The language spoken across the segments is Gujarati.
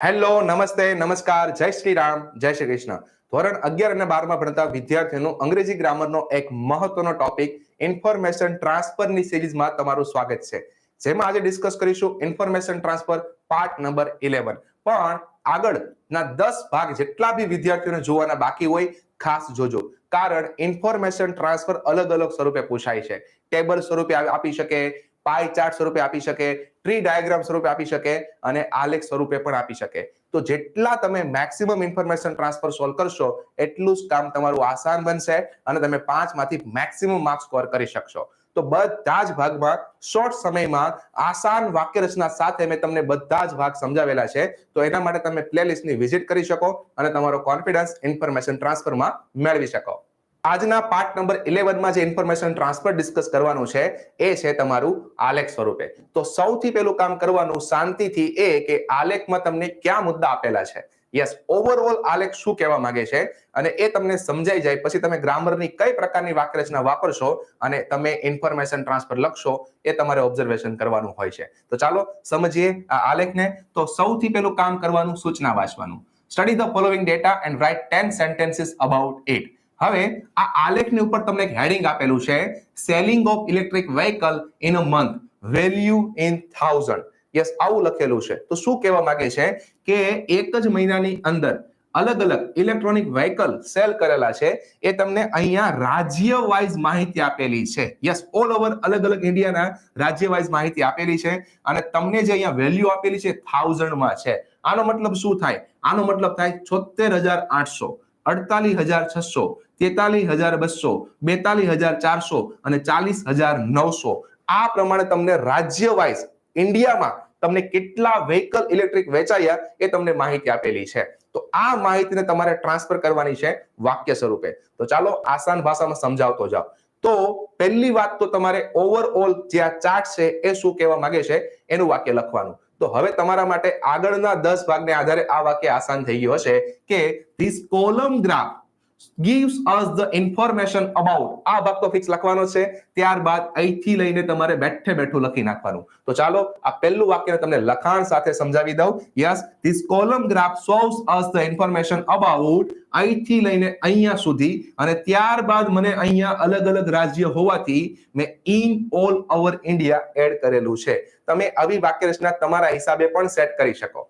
હેલો, નમસ્તે, નમસ્કાર, જય શ્રી રામ, જય શ્રી કૃષ્ણ. ધોરણ 11 અને 12 માં ભણતા વિદ્યાર્થીઓનો અંગ્રેજી ગ્રામરનો એક મહત્વનો ટોપિક ઇન્ફોર્મેશન ટ્રાન્સફરની સિરીઝમાં તમારું સ્વાગત છે. જેમાં આજે ડિસ્કસ કરીશું ઇન્ફોર્મેશન ટ્રાન્સફર પાર્ટ નંબર 11. પણ આગળના 10 ભાગ જેટલા બી વિદ્યાર્થીઓને જોવાના બાકી હોય ખાસ જોજો. કારણ ઇન્ફોર્મેશન ટ્રાન્સફર અલગ અલગ સ્વરૂપે પૂછાય છે. ટેબલ સ્વરૂપે આપી શકે, પાઈ ચાર્ટ સ્વરૂપે આપી શકે, ટ્રી ડાયાગ્રામ સ્વરૂપે આપી શકે અને આલેખ સ્વરૂપે પણ આપી શકે. તો જેટલા તમે મેક્સિમમ ઇન્ફોર્મેશન ટ્રાન્સફર સોલ્વ કરશો એટલું જ કામ તમારું આસાન બનશે અને તમે 5 માંથી મેક્સિમમ માર્ક્સ સ્કોર કરી શકશો. તો બધા જ ભાગમાં શોર્ટ સમયમાં આસાન વાક્ય રચના સાથે મેં તમને બધા જ ભાગ સમજાવેલા છે. તો એના માટે તમે પ્લેલિસ્ટની વિઝિટ કરી શકો અને તમારો કોન્ફિડન્સ ઇન્ફોર્મેશન ટ્રાન્સફરમાં મેળવી શકો. આજના પાર્ટ નંબર 11 માં જે ઇન્ફોર્મેશન ટ્રાન્સફર ડિસ્કસ કરવાનું છે એ છે તમારું આલેખ સ્વરૂપે. તો સૌથી પહેલું કામ કરવાનું શાંતિથી એ કે આલેખમાં તમને કયા મુદ્દા આપેલા છે. યસ, ઓવરઓલ આલેખ શું કહેવા માંગે છે અને એ તમને સમજાઈ જાય પછી તમે ગ્રામરની કઈ પ્રકારની વાક્ય રચના વાપરશો અને તમે ઇન્ફોર્મેશન ટ્રાન્સફર લખશો એ તમારે ઓબ્ઝર્વેશન કરવાનું હોય છે. તો ચાલો સમજીએ આ આલેખને. તો સૌથી પહેલું કામ કરવાનું સૂચના વાંચવાનું. Study the following data and write 10 sentences about it. હવે આ આલેખની ઉપર તમને એક હેડિંગ આપેલું છે, selling of electric vehicle in a month, value in 1000. Yes, આવું લખેલું છે. તો શું કહેવા માંગે છે કે એક જ મહિનાની અંદર અલગ અલગ ઇલેક્ટ્રોનિક વ્હીકલ સેલ કરેલા છે એ તમને અહીંયા રાજ્ય વાઇઝ માહિતી આપેલી છે. યસ, ઓલ ઓવર અલગ અલગ ઇન્ડિયાના રાજ્ય વાઇઝ માહિતી આપેલી છે અને તમને જે અહીંયા વેલ્યુ આપેલી છે 1000 માં છે. આનો મતલબ શું થાય? આનો મતલબ થાય 76800, 48600, 43200, 42400 અને 40900. આ પ્રમાણે તમને રાજ્ય વાઇઝ ઇન્ડિયામાં તમને કેટલા વ્હીકલ ઇલેક્ટ્રિક વેચાયા એ તમને માહિતી આપેલી છે. તો આ માહિતીને તમારે ટ્રાન્સફર કરવાની છે વાક્ય સ્વરૂપે. તો ચાલો આસાન ભાષામાં સમજાવતો જાવ. તો પહેલી વાત તો તમારે ઓવરઓલ જે આ ચાર્ટ છે એ શું કહેવા માંગે છે એનું વાક્ય લખવાનું. તો હવે તમારા માટે આગળના 10 ભાગને આધારે આ વાક્ય આસાન થઈ ગયું હશે કે this column graph gives us the information about. આ ભાગ તો ફિક્સ લખવાનો છે. ત્યારબાદ અહીંથી લઈને તમારે બેઠે બેઠું લખી નાખવાનું. તો ચાલો આ પહેલું વાક્યને તમને લખાણ સાથે સમજાવી દઉં. Yes, this column graph shows us the information about. અહીંથી લઈને અહીંયા સુધી અને ત્યારબાદ મને અહીંયા અલગ અલગ રાજ્ય હોવાથી મેં in all over India add કરેલું છે. તમે આવી વાક્ય રચના તમારા હિસાબે પણ સેટ કરી શકો.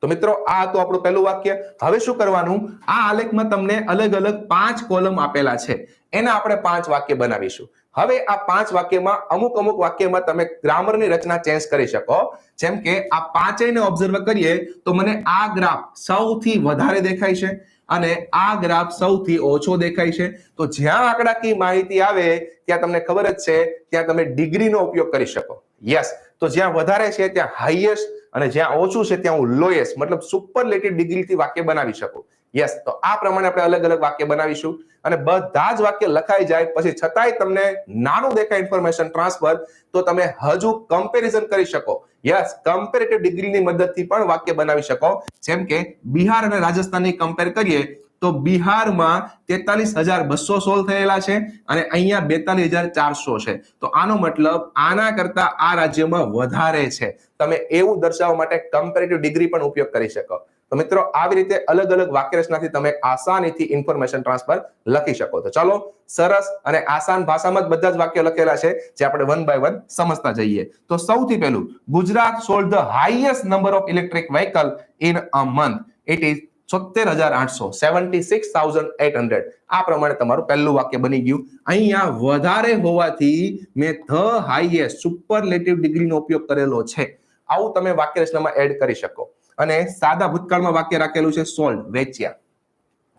તો મિત્રો આ તો આપણું પહેલું વાક્ય. હવે શું કરવાનું? આ આલેખમાં તમને અલગ અલગ 5 કોલમ આપેલા છે, એના આપણે 5 વાક્ય બનાવીશું. હવે આ 5 વાક્યમાં અમુક વાક્યમાં તમે ગ્રામરની રચના ચેન્જ કરી શકો. જેમ કે આ પાંચેયને ઓબ્ઝર્વ કરીએ તો મને આ ગ્રાફ સૌથી વધારે દેખાય છે અને આ ગ્રાફ સૌથી ઓછો દેખાય છે. તો જ્યાં આંકડાકીય માહિતી આવે ત્યાં તમને ખબર જ છે ત્યાં તમે ડિગ્રીનો ઉપયોગ કરી શકો. યસ, તો જ્યાં વધારે છે ત્યાં હાઈએસ્ટ અને જ્યાં ઓછું છે ત્યાં હું લોએસ્ટ મતલબ સુપરલેટિવ ડિગ્રીથી વાક્ય બનાવી શકું. યસ, તો આ પ્રમાણે આપણે અલગ અલગ વાક્ય બનાવીશું અને બધા જ વાક્ય લખાઈ જાય પછી છતાંય તમને નાનું દેખાય ઇન્ફોર્મેશન ટ્રાન્સફર તો તમે હજુ કમ્પેરિઝન કરી શકો. યસ, કમ્પેરેટિવ ડિગ્રીની મદદથી પણ વાક્ય બનાવી શકો. જેમ કે બિહાર અને રાજસ્થાનની કમ્પેર કરીએ તો બિહારમાં 43200 સોલ્વ થયેલા છે અને અહીંયા 42400 છે. તો આનો મતલબ આના કરતા આ રાજ્યમાં વધારે છે. તમે એવું દર્શાવવા માટે કમ્પેરેટિવ ડિગ્રી પણ ઉપયોગ કરી શકો. તો મિત્રો આવી રીતે અલગ અલગ વાક્ય રચનાથી તમે આસાનીથી ઇન્ફોર્મેશન ટ્રાન્સફર લખી શકો. તો ચાલો સરસ અને આસાન ભાષામાં જ બધા જ વાક્યો લખેલા છે જે આપણે વન બાય વન સમજતા જઈએ. તો સૌથી પહેલું, Gujarat sold the highest number of electric vehicle in a month. It is 76800, 76800. આ પ્રમાણે તમારું પહેલું વાક્ય બની ગયું. અહીંયા વધારે હોવાથી મેં ધ હાઈએસ્ટ સુપરલેટિવ ડિગ્રીનો ઉપયોગ કરેલો છે. આવું તમે વાક્ય રચનામાં એડ કરી શકો. અને સાદા ભૂતકાળમાં વાક્ય રાખેલું છે સોલ્ડ, વેચ્યા.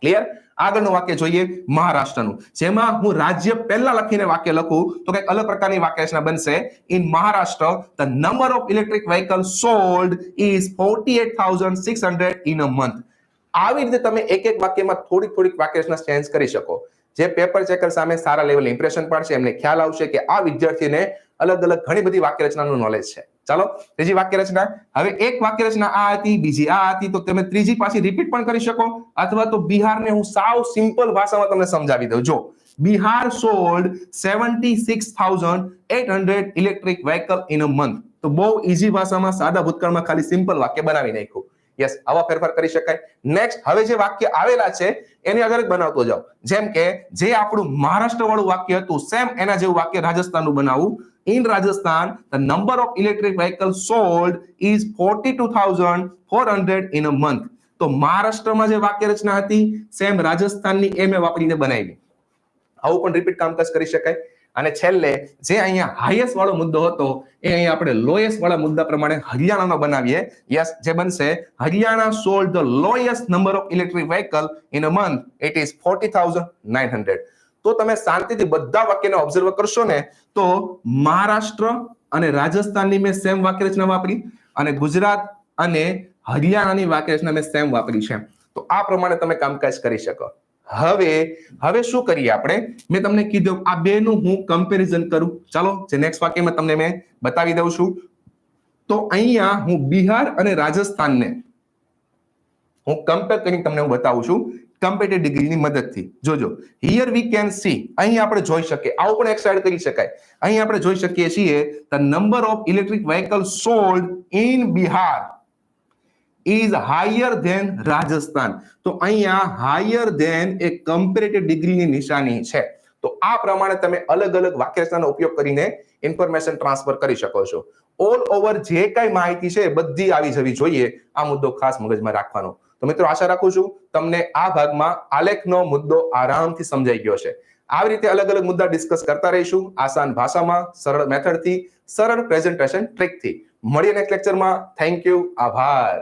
ક્લિયર? આગળનું વાક્ય જોઈએ મહારાષ્ટ્રનું, જેમાં હું રાજ્ય પહેલા લખીને વાક્ય લખું તો કંઈક અલગ પ્રકારની વાક્ય રચના બનશે. In Maharashtra the number of electric vehicle sold is 48600 in a month. આવી રીતે તમે એક એક વાક્યમાં થોડીક વાક્ય રચના ચેન્જ કરી શકો. જે પેપર ચેકર સામે સારા લેવલ ઇમ્પ્રેશન પાડશે એમને ખ્યાલ આવશે કે આ વિદ્યાર્થીને અલગ અલગ ઘણી બધી વાક્ય રચનાનું નોલેજ છે. ચાલો ત્રીજી વાક્ય રચના. હવે એક વાક્ય રચના આ હતી, બીજી આ હતી, તો તમે ત્રીજી પાછી રિપીટ પણ કરી શકો અથવા તો બિહારને હું સાવ સિમ્પલ ભાષામાં તમને સમજાવી દઉં. જો Bihar sold 76800 electric vehicle in a month. તો બહુ ઈઝી ભાષામાં સાદા ભૂતકાળમાં ખાલી સિમ્પલ વાક્ય બનાવી નાખ્યું. યસ, આવા ફેરફાર કરી શકાય. નેક્સ્ટ, હવે જે વાક્ય આવેલા છે એની આધારે બનાવતો જાઓ. જેમ કે જે આપણું મહારાષ્ટ્ર વાળું વાક્ય હતું, સેમ એના જેવું વાક્ય રાજસ્થાનનું બનાવવું. In Rajasthan, the number of electric vehicles sold is 42,400 in a month. તો મહારાષ્ટ્રમાં જે વાક્ય રચના હતી સેમ રાજસ્થાનની એ મેં વાપરીને બનાવી. આવું પણ રિપીટ કામકાજ કરી શકાય. અને છેલ્લે જે અહીંયા હાઈએસ્ટ વાળો મુદ્દો હતો એ અહીંયા આપણે લોએસ્ટ વાળા મુદ્દા પ્રમાણે હરિયાણાનો બનાવીએ. યસ, જે બનશે Haryana sold the lowest number of electric vehicle in a month, it is 40,900. તો તમે શાંતિથી બધા વાક્યને ઓબ્ઝર્વ કરશો ને તો મહારાષ્ટ્ર અને રાજસ્થાનની મેં સેમ વાક્ય રચના વાપરી અને ગુજરાત અને હરિયાણાની વાક્ય રચના મેં સેમ વાપરી છે. તો આ પ્રમાણે તમે કામકાજ કરી શકો. હવે શું કરીએ આપણે? મેં તમને કીધું આ બેનું હું કમ્પેરિઝન કરું. ચાલો, જે નેક્સ્ટ વાક્યમાં તમને મેં બતાવી દઉં છું. તો અહીંયા હું બિહાર અને રાજસ્થાનને હું કમ્પેર કરીને તમને હું બતાવું છું કમ્પેરેટિવ ડિગ્રીની મદદથી. જોજો, હિયર વી કેન સી, અહીં આપણે જોઈ શકીએ, આવું પણ એક્સસાઇડ કરી શકાય. અહીં આપણે જોઈ શકીએ છીએ the number of electric vehicle sold in Bihar is higher than Rajasthan. તો અહીંયા હાયર ધેન એ કમ્પેરેટિવ ડિગ્રીની નિશાની છે. તો આ પ્રમાણે તમે અલગ અલગ વાક્યરચનાનો ઉપયોગ કરીને ઇન્ફોર્મેશન ટ્રાન્સફર કરી શકો છો. ઓલ ઓવર જે કઈ માહિતી છે બધી આવી જવી જોઈએ. આ મુદ્દો ખાસ મગજમાં રાખવાનો. તો મિત્રો, આશા રાખું છું તમને આ ભાગમાં આલેખનો મુદ્દો આરામથી સમજાઈ ગયો છે. આવી રીતે અલગ અલગ મુદ્દા ડિસ્કસ કરતા રહીશું, આસાન ભાષામાં, સરળ મેથડથી, સરળ પ્રેઝન્ટેશન ટ્રીકથી. મળીએ નેક્સ્ટ લેક્ચરમાં. થેન્ક યુ, આભાર.